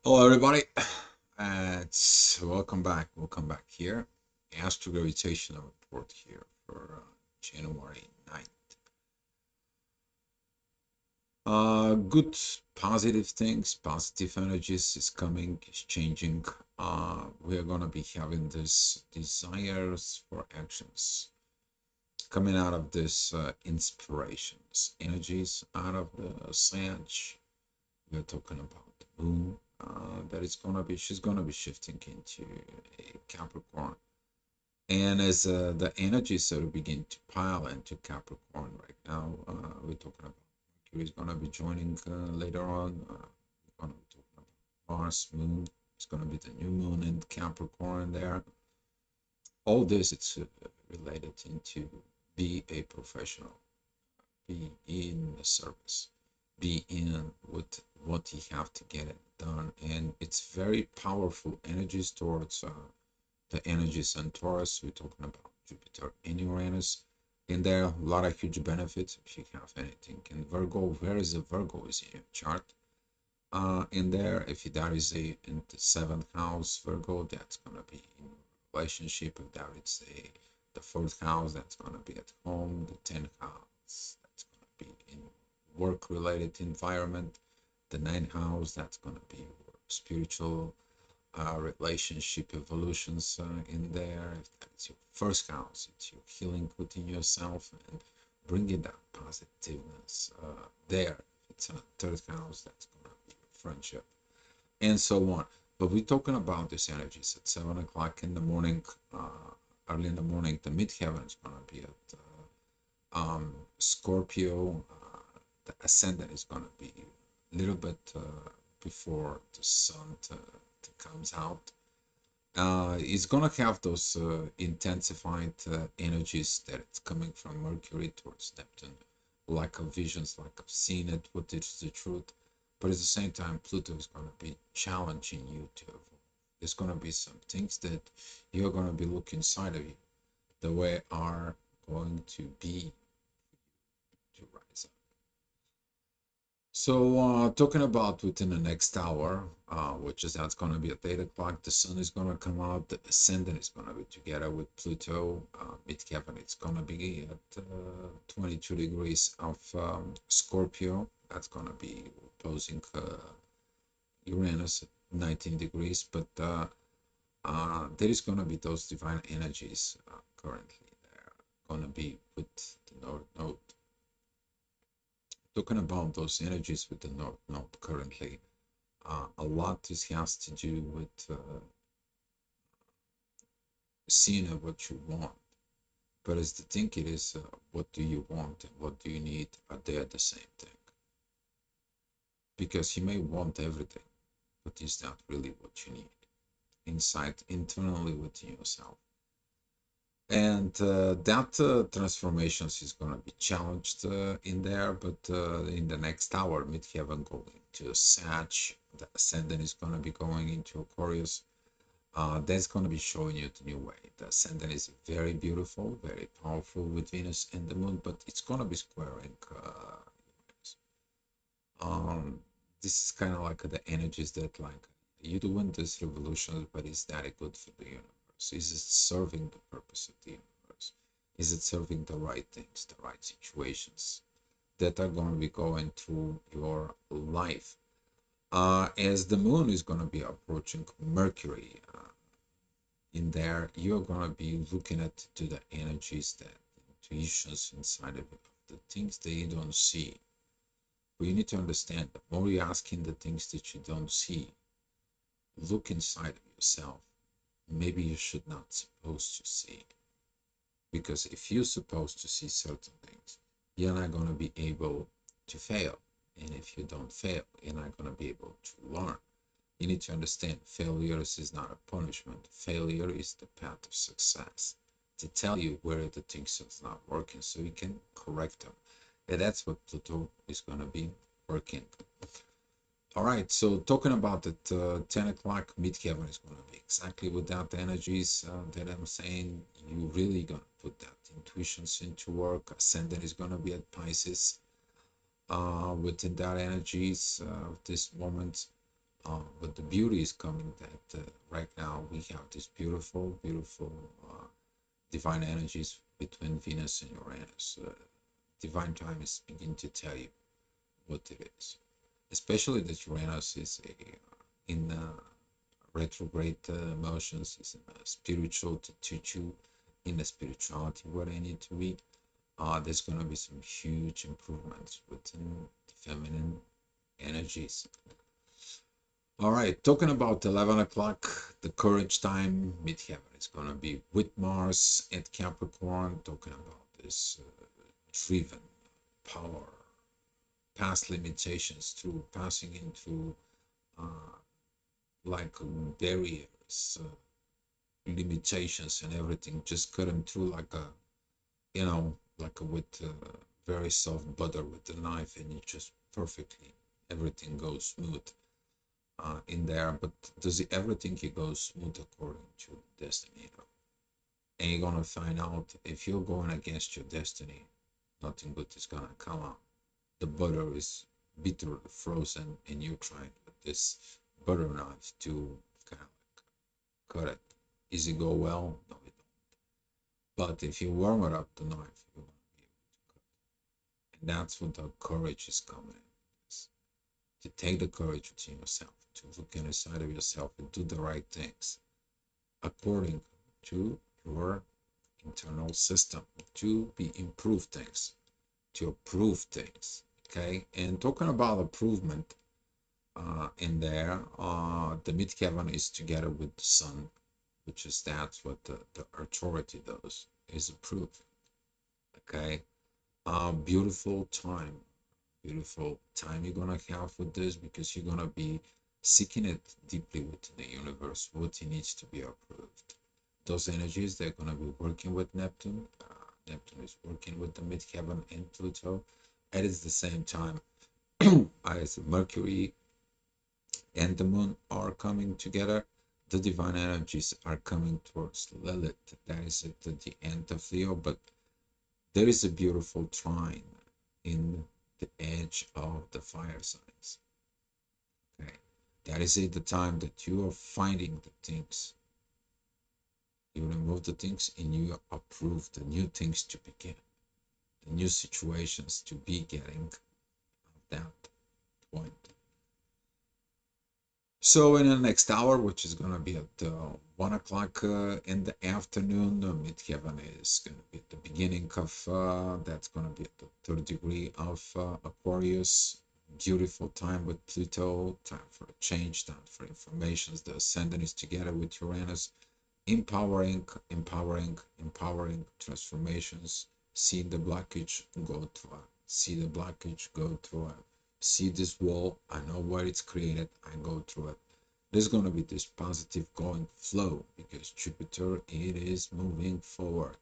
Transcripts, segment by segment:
Hello, everybody. Welcome back. Welcome back here. Astro gravitational report here for January 9th. Good positive things, positive energies is coming, is changing. We are gonna be having this desires for actions coming out of this inspirations, energies out of the Sag. We're talking about the moon. That is gonna be she's gonna be shifting into a Capricorn, and as the energies sort of begin to pile into Capricorn right now, we're talking about Mercury is gonna be joining later on. We're gonna be talking about Mars, Moon. It's gonna be the new moon in Capricorn there. All this it's related into be a professional, be in the service, be in with what you have to get it done. And it's very powerful energies towards the energies in Taurus. We're talking about Jupiter and Uranus. And there are a lot of huge benefits if you have anything in Virgo. Where is the Virgo is in your chart? In there, if that is in the seventh house Virgo, that's gonna be in relationship. If that it's the fourth house, that's gonna be at home. The tenth house, that's gonna be in work related environment. The ninth house, that's gonna be spiritual relationship evolutions in there. If that's your first house, it's your healing within yourself and bringing that positiveness there. If it's a third house, that's going to be your friendship and so on. But we're talking about these energies at 7 o'clock in the morning, early in the morning. The midheaven is going to be at Scorpio. The ascendant is going to be a little bit before the sun comes out. It's gonna have those intensified energies that it's coming from Mercury towards Neptune, lack of visions, lack of seeing it, what is the truth. But at the same time, Pluto is gonna be challenging you to evolve. There's gonna be some things that you're gonna be looking inside of you, the way are going to be to rise up. So, talking about within the next hour, which is that's going to be at 8 o'clock, the sun is going to come out, the ascendant is going to be together with Pluto, midheaven, it's going to be at 22 degrees of Scorpio. That's going to be opposing Uranus at 19 degrees, but there is going to be those divine energies currently there, going to be with the North Node. Talking about those energies with the North Node currently, a lot this has to do with seeing what you want. But as the thing it is, what do you want and what do you need? Are they the same thing? Because you may want everything, but is that really what you need? Inside, internally within yourself. And that transformations is going to be challenged in there, but in the next hour, midheaven going to Sag, the ascendant is going to be going into Aquarius. That's going to be showing you the new way. The ascendant is very beautiful, very powerful with Venus and the moon, but it's going to be squaring. This is kind of like the energies that like you doing this revolution, but is that good for the universe? Is it serving the purpose of the universe? Is it serving the right things, the right situations that are going to be going through your life? As the moon is going to be approaching Mercury in there, you're going to be looking at to the energies, that intuitions inside of it, the things that you don't see. But you need to understand, the more you're asking the things that you don't see, look inside of yourself. Maybe you should not supposed to see. Because if you're supposed to see certain things, you're not going to be able to fail. And if you don't fail, you're not going to be able to learn. You need to understand failure is not a punishment. Failure is the path of success to tell you where the things are not working so you can correct them. And that's what Pluto is going to be working. All right, so talking about it, 10 o'clock, midheaven is going to be exactly without the energies that I'm saying. You really going to put that intuitions into work. Ascendant is going to be at Pisces within that energies of this moment. But the beauty is coming that right now we have this beautiful, beautiful divine energies between Venus and Uranus. Divine time is beginning to tell you what it is, especially that Uranus is in retrograde motions, is in a spiritual to teach you in the spirituality where they need to be. There's going to be some huge improvements within the feminine energies. All right, talking about 11 o'clock, the courage time, midheaven is going to be with Mars at Capricorn, talking about this driven power, past limitations through passing into uh, like barriers, limitations, and everything, just cutting through like a, like a with very soft butter with the knife, and it just perfectly everything goes smooth in there. But does it ever think it goes smooth according to destiny? Though? And you're gonna find out if you're going against your destiny, nothing good is gonna come out. The butter is bitter frozen, and you're trying with this butter knife to kind of cut it. Does it go well? No, it don't. But if you warm it up the knife, you're gonna be able to cut. And that's what the courage is coming in. Is to take the courage within yourself, to look inside of yourself and do the right things according to your internal system, to be improve things, to approve things. Okay, and talking about improvement in there, the midheaven is together with the sun, which is that's what the authority does, is approve. Okay, beautiful time you're gonna have with this, because you're gonna be seeking it deeply within the universe, what it needs to be approved. Those energies, they're gonna be working with Neptune. Neptune is working with the midheaven and Pluto. And it's the same time as Mercury and the moon are coming together. The divine energies are coming towards Lilith. That is at the end of Leo, but there is a beautiful trine in the edge of the fire signs. Okay, that is at the time that you are finding the things. You remove the things and you approve the new things to begin, the new situations to be getting at that point. So in the next hour, which is going to be at 1 o'clock in the afternoon, midheaven is going to be at the beginning of, that's going to be at the third degree of Aquarius. Beautiful time with Pluto, time for a change, time for informations. The ascendant is together with Uranus, empowering transformations. See the blockage, go through it. See the blockage, go through it. See this wall, I know where it's created, I go through it. There's going to be this positive going flow because Jupiter, it is moving forward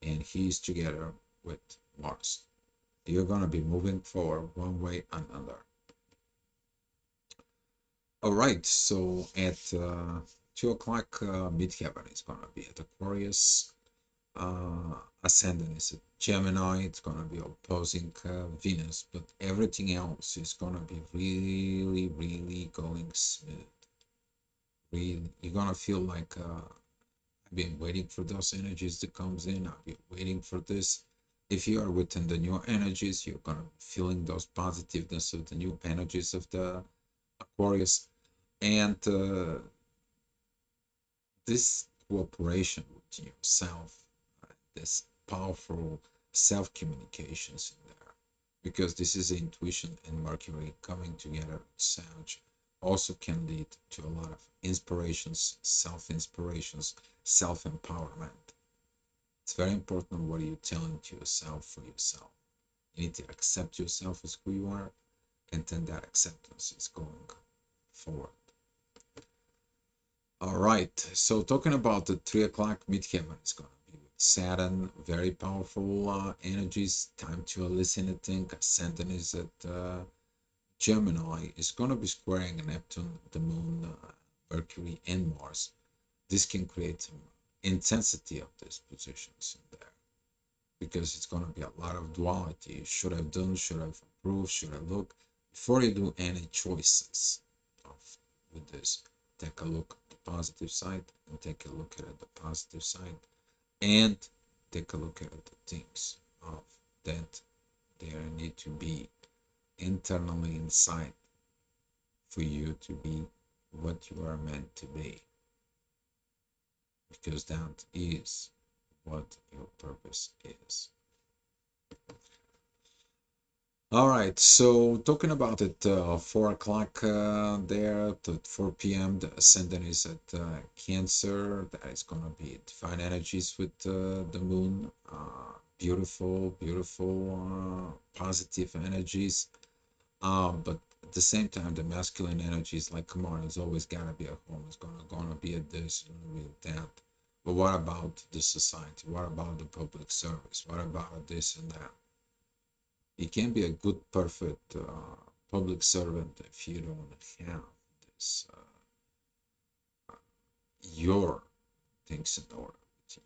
and he's together with Mars. You're going to be moving forward one way or another. All right, so at 2 o'clock, midheaven is going to be at Aquarius. Ascendant is a Gemini. It's going to be opposing Venus, but everything else is going to be really, really going smooth. Really, you're going to feel like I've been waiting for those energies to come in. I've been waiting for this. If you are within the new energies, you're going to be feeling those positiveness of the new energies of the Aquarius. And this cooperation with yourself, this powerful self communications in there, because this is intuition and Mercury coming together with Sag, also can lead to a lot of inspirations, self empowerment. It's very important what are you telling to yourself for yourself. You need to accept yourself as who you are, and then that acceptance is going forward. All right, so talking about the 3 o'clock midheaven is going to be with Saturn, very powerful energies, time to listen to think. Ascendant is at Gemini, is going to be squaring Neptune, the moon, Mercury, and Mars. This can create some intensity of these positions in there because it's going to be a lot of duality. Should I have done, should I have approved, should I look? Before you do any choices of with this. Take a look at the positive side and take a look at the positive side and take a look at the things of that there need to be internally inside for you to be what you are meant to be, because that is what your purpose is. All right, so talking about it, 4 o'clock there to 4 p.m. The ascendant is at Cancer. That is going to be divine energies with the moon. Beautiful, beautiful, positive energies. But at the same time, the masculine energy is like, come on, it's always gotta be at home. It's gonna be at this, it's gonna be at that. But what about the society? What about the public service? What about this and that? You can't be a good, perfect public servant if you don't have this your things in order with you.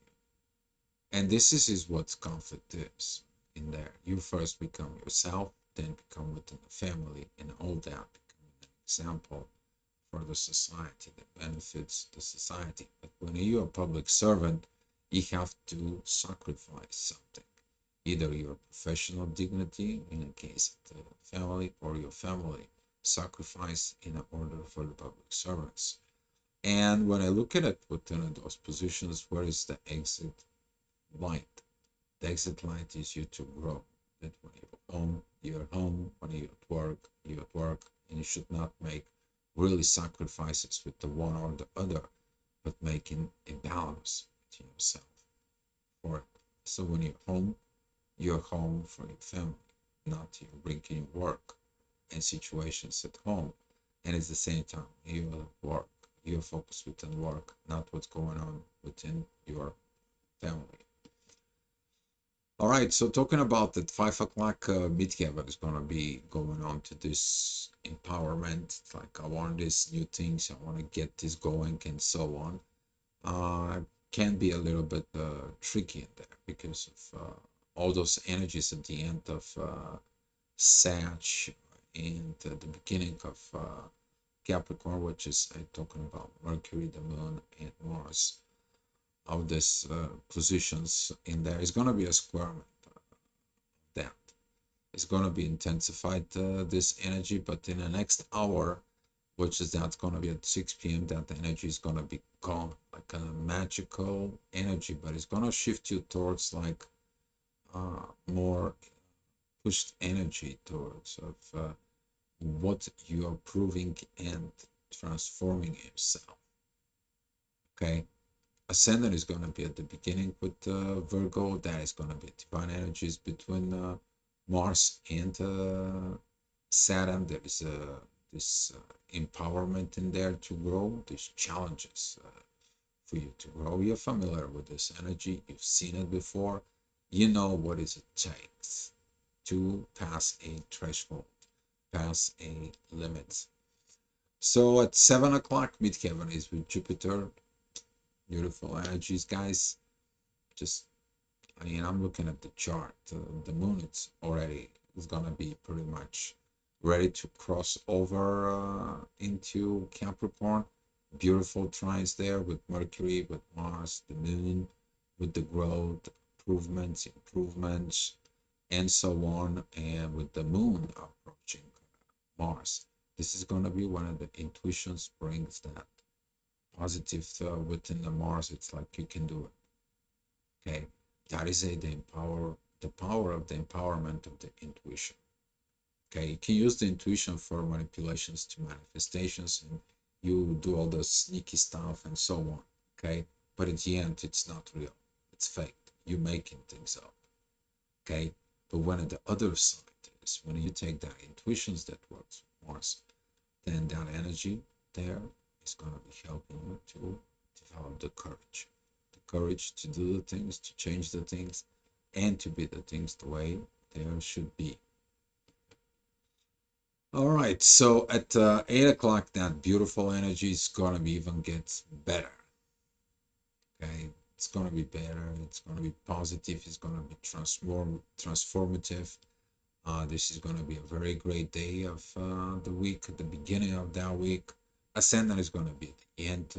And this is what conflict is in there. You first become yourself, then become within the family, and all that become an example for the society that benefits the society. But when you're a public servant, you have to sacrifice something. Either your professional dignity, in a case of the family, or your family sacrifice in order for the public servants. And when I look at it within those positions, where is the exit light? The exit light is you to grow. That when you're home, you're at home. When you're at work, you're at work. And you should not make really sacrifices with the one or the other, but making a balance between yourself for it. So when you're home for your family, not you bringing work and situations at home. And at the same time, you're at work. You're focused within work, not what's going on within your family. All right, so talking about that 5 o'clock midheaven is gonna be going on to this empowerment. It's like I want these new things, I want to get this going, and so on. Can be a little bit tricky in there because of all those energies at the end of Sag and the beginning of Capricorn, which is talking about Mercury, the Moon, and Mars. Of these positions in there is going to be a squirement that is going to be intensified this energy, but in the next hour, which is that's going to be at 6 p.m., that energy is going to be gone, like a magical energy, but it's going to shift you towards like more pushed energy towards of what you are proving and transforming yourself. Okay, ascendant is going to be at the beginning with Virgo. That is going to be divine energies between Mars and Saturn. There is this empowerment in there to grow. These challenges for you to grow. You're familiar with this energy. You've seen it before. You know what it takes to pass a threshold, pass a limit. So at 7 o'clock, midheaven is with Jupiter. Beautiful energies, guys. Just, I mean, I'm looking at the chart. The moon, it's already is gonna be pretty much ready to cross over into Capricorn. Beautiful trines there with Mercury, with Mars, the moon, with the growth, improvements, and so on. And with the moon approaching Mars, this is gonna be one of the intuitions brings that positive within the Mars. It's like you can do it. Okay, that is the power of the empowerment of the intuition. Okay, you can use the intuition for manipulations to manifestations, and you do all the sneaky stuff and so on. Okay, but at the end, it's not real. It's fake. You're making things up. Okay, but when at the other side is when you take that intuitions that works with Mars, then that energy there is going to be helping you to develop the courage to do the things, to change the things, and to be the things the way they should be. All right, so at 8 o'clock, that beautiful energy is going to be even get better. Okay, it's going to be better. It's going to be positive. It's going to be transformative. This is going to be a very great day of the week, at the beginning of that week. Ascendant is going to be the end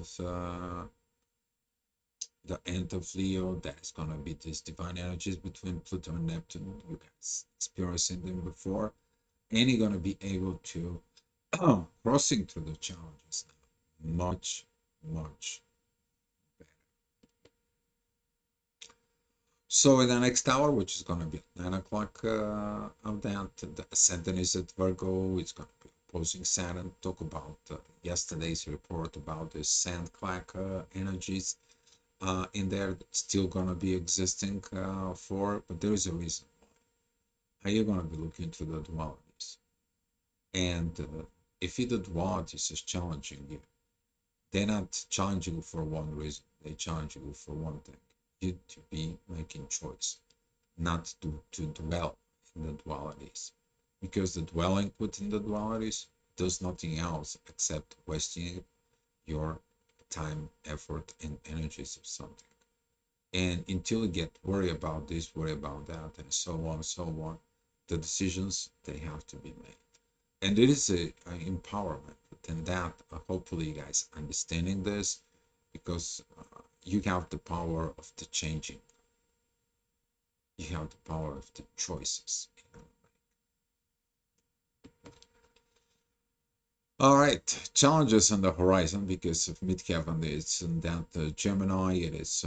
of Leo. That is going to be these divine energies between Pluto and Neptune. You guys experiencing them before, and you're going to be able to crossing through the challenges much, much better. So in the next hour, which is going to be 9 o'clock of that, the ascendant is at Virgo. It's going to be opposing Saturn. Talk about yesterday's report about the sand clack energies in there, still going to be existing for, but there is a reason why. How you're going to be looking to the dualities. And if the dualities is challenging you, they're not challenging you for one reason. They challenge you for one thing. You to be making choice, not to dwell in the dualities. Because the dwelling within the dualities does nothing else except wasting your time, effort, and energies of something. And until you get worried about this, worry about that, and so on, the decisions they have to be made. And it is a empowerment within that. Hopefully, you guys understanding this because you have the power of the changing. You have the power of the choices. All right, challenges on the horizon because of midheaven. It's in that Gemini. It is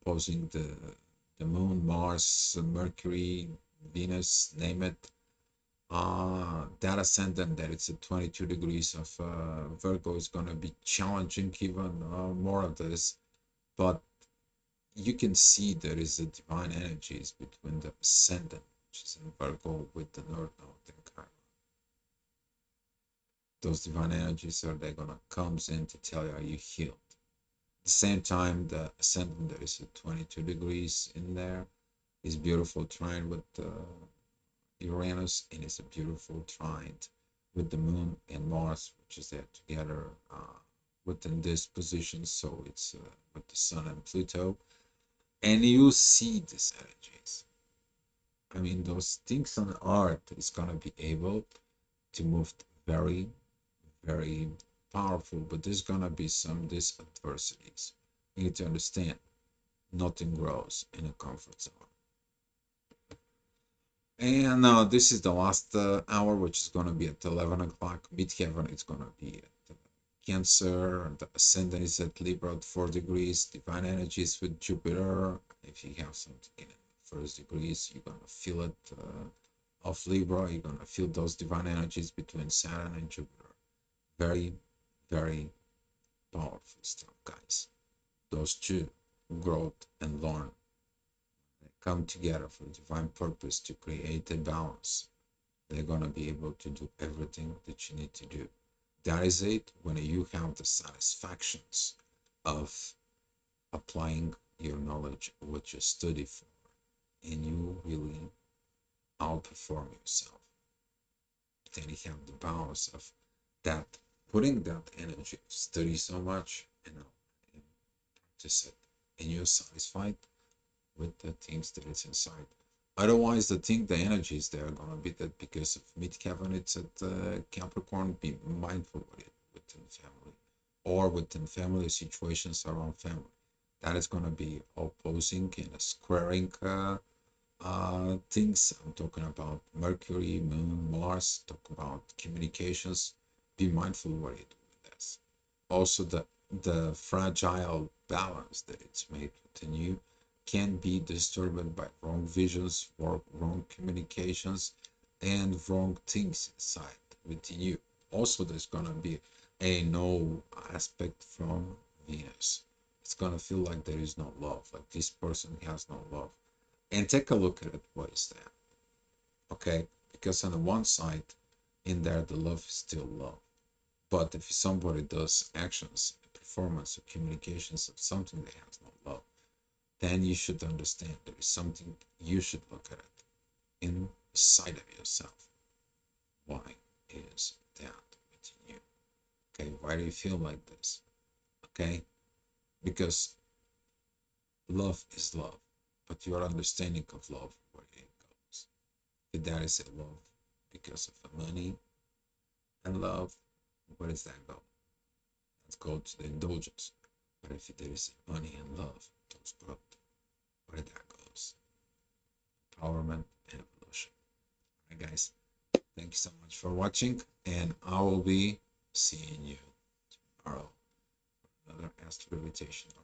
opposing the Moon, Mars, Mercury, Venus, name it. That ascendant that it's at 22 degrees of Virgo is going to be challenging even more of this, but you can see there is a divine energies between the ascendant, which is in Virgo, with the North Node in Chiron. Those divine energies are they're gonna comes in to tell you are you healed. At the same time, the ascendant that is at 22 degrees in there is beautiful trine with Uranus, and it's a beautiful trine with the moon and Mars, which is there together within this position. So it's with the sun and Pluto, and you see these energies. I mean, those things on Earth is gonna be able to move very, very powerful, but there's gonna be some disadversities. You need to understand nothing grows in a comfort zone. And this is the last hour, which is gonna be at 11 o'clock. Midheaven is gonna be at Cancer, and the ascendant is at Libra at 4 degrees. Divine energies with Jupiter. If you have something in it, first degrees, you're gonna feel it of Libra. You're gonna feel those divine energies between Saturn and Jupiter. Very, very powerful stuff, guys. Those two, growth and learn, they come together for divine purpose to create a balance. They're gonna be able to do everything that you need to do. That is it when you have the satisfactions of applying your knowledge, what you study for, and you really outperform yourself. Then you have the balance of that, putting that energy to study so much and practice it, and you're satisfied with the things that it's inside. Otherwise, the energy is there gonna be that because of midheaven, it's at Capricorn. Be mindful with it within family or within family situations around family. That is gonna be opposing and squaring things. I'm talking about Mercury, Moon, Mars. Talk about communications. Be mindful what you do with this. Also, the fragile balance that it's made within you can be disturbed by wrong visions, wrong communications, and wrong things inside within you. Also, there's gonna be a no aspect from Venus. It's gonna feel like there is no love, like this person has no love. And take a look at it. What is that? Okay, because on the one side, in there, the love is still love. But if somebody does actions, performance, or communications of something that has no love, then you should understand there is something you should look at it inside of yourself. Why is that within you? Okay, why do you feel like this? Okay, because love is love, but your understanding of love, where it goes. If that is a love because of the money and love, where does that go? that go to the indulgence. But if there is money and love, those growth, where that goes. Empowerment and evolution. All right, guys. Thank you so much for watching, and I will be seeing you tomorrow for another astro gravitational